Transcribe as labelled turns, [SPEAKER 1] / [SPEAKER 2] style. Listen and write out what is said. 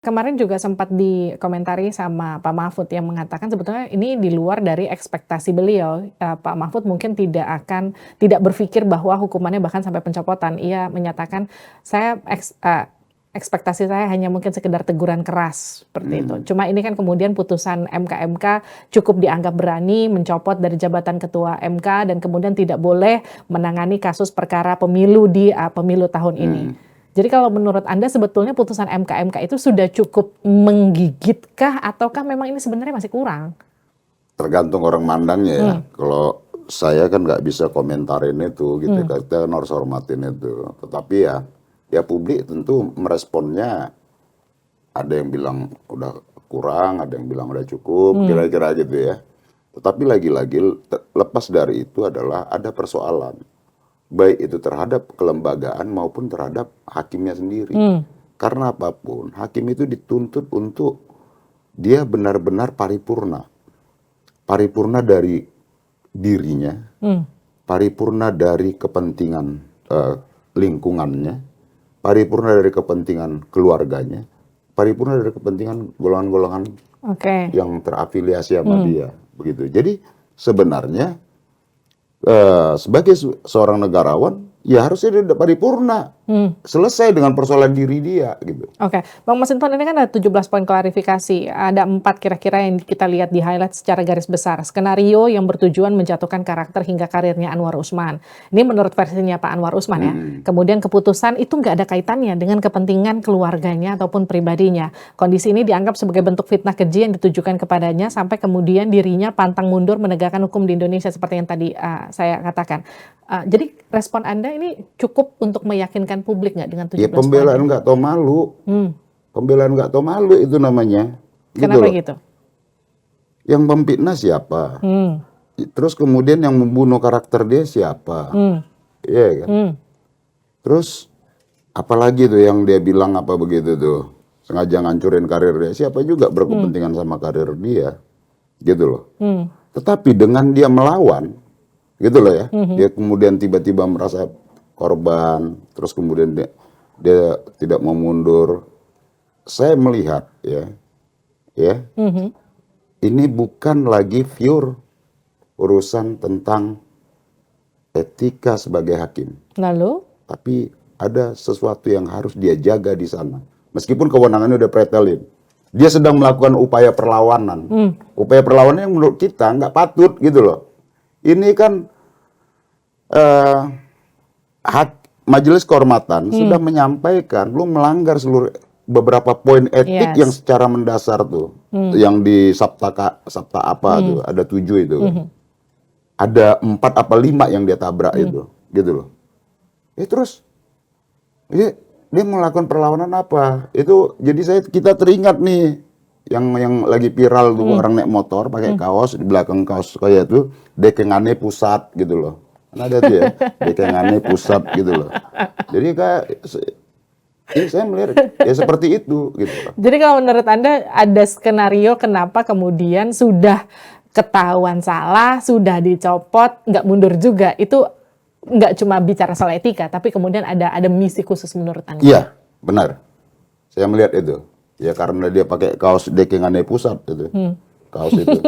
[SPEAKER 1] Kemarin juga sempat dikomentari sama Pak Mahfud yang mengatakan sebetulnya ini di luar dari ekspektasi beliau. Pak Mahfud mungkin tidak berpikir bahwa hukumannya bahkan sampai pencopotan. Ia menyatakan, ekspektasi saya hanya mungkin sekedar teguran keras, seperti itu. Cuma ini kan kemudian putusan MK cukup dianggap berani mencopot dari jabatan ketua MK dan kemudian tidak boleh menangani kasus perkara pemilu di pemilu tahun ini. Jadi kalau menurut Anda sebetulnya putusan MK itu sudah cukup menggigitkah ataukah memang ini sebenarnya masih kurang?
[SPEAKER 2] Tergantung orang mandangnya ya. Kalau saya kan nggak bisa komentarin itu gitu, kita harus hormatin itu. Tetapi ya publik tentu meresponnya, ada yang bilang udah kurang, ada yang bilang udah cukup, kira-kira gitu ya. Tetapi lagi-lagi lepas dari itu adalah ada persoalan, baik itu terhadap kelembagaan maupun terhadap hakimnya sendiri. Karena apapun, hakim itu dituntut untuk dia benar-benar paripurna. Paripurna dari dirinya, paripurna dari kepentingan lingkungannya, paripurna dari kepentingan keluarganya, paripurna dari kepentingan golongan-golongan yang terafiliasi sama dia. Begitu. Jadi sebenarnya sebagai seorang negarawan, ya harusnya dia paripurna. Selesai dengan persoalan diri dia gitu.
[SPEAKER 1] Oke, Bang Masinton, ini kan ada 17 poin klarifikasi. Ada 4 kira-kira yang kita lihat di highlight secara garis besar. Skenario yang bertujuan menjatuhkan karakter hingga karirnya Anwar Usman. Ini menurut versinya Pak Anwar Usman ya. Kemudian keputusan itu nggak ada kaitannya dengan kepentingan keluarganya ataupun pribadinya. Kondisi ini dianggap sebagai bentuk fitnah keji yang ditujukan kepadanya sampai kemudian dirinya pantang mundur menegakkan hukum di Indonesia seperti yang tadi saya katakan. Jadi respon Anda ini cukup untuk meyakinkan publik nggak dengan 17
[SPEAKER 2] ya, pembelaan nggak tahu malu. Pembelaan nggak tahu malu itu namanya.
[SPEAKER 1] Kenapa gitu?
[SPEAKER 2] Yang memfitnah siapa? Terus kemudian yang membunuh karakter dia siapa? Iya kan? Terus apalagi tuh yang dia bilang apa begitu tuh? Sengaja ngancurin karir dia. Siapa juga berkepentingan sama karir dia. Gitu loh. Tetapi dengan dia melawan, gitu loh ya. Dia kemudian tiba-tiba merasa korban, terus kemudian dia tidak mau mundur. Saya melihat ini bukan lagi pure urusan tentang etika sebagai hakim.
[SPEAKER 1] Lalu?
[SPEAKER 2] Tapi ada sesuatu yang harus dia jaga di sana. Meskipun kewenangannya udah pretelin. Dia sedang melakukan upaya perlawanan. Upaya perlawanan yang menurut kita nggak patut gitu loh. Ini kan Majelis Kehormatan sudah menyampaikan lu melanggar beberapa poin etik yang secara mendasar tuh, yang di sabta apa tuh, ada 7 itu, ada 4 apa 5 yang dia tabrak itu, gitu loh. Terus dia melakukan perlawanan apa? Itu jadi kita teringat nih yang lagi viral tuh, orang naik motor pakai kaos, di belakang kaos kayak itu dekengane pusat gitu loh. Kan ada tuh ya, dekengane pusat gitu loh. Jadi kayak saya melihat ya seperti itu gitu.
[SPEAKER 1] Jadi kalau menurut Anda ada skenario kenapa kemudian sudah ketahuan salah, sudah dicopot, nggak mundur juga. Itu nggak cuma bicara soal etika, tapi kemudian ada misi khusus menurut Anda.
[SPEAKER 2] Iya, benar. Saya melihat itu. Ya karena dia pakai kaos dekengane pusat itu. Kaos itu.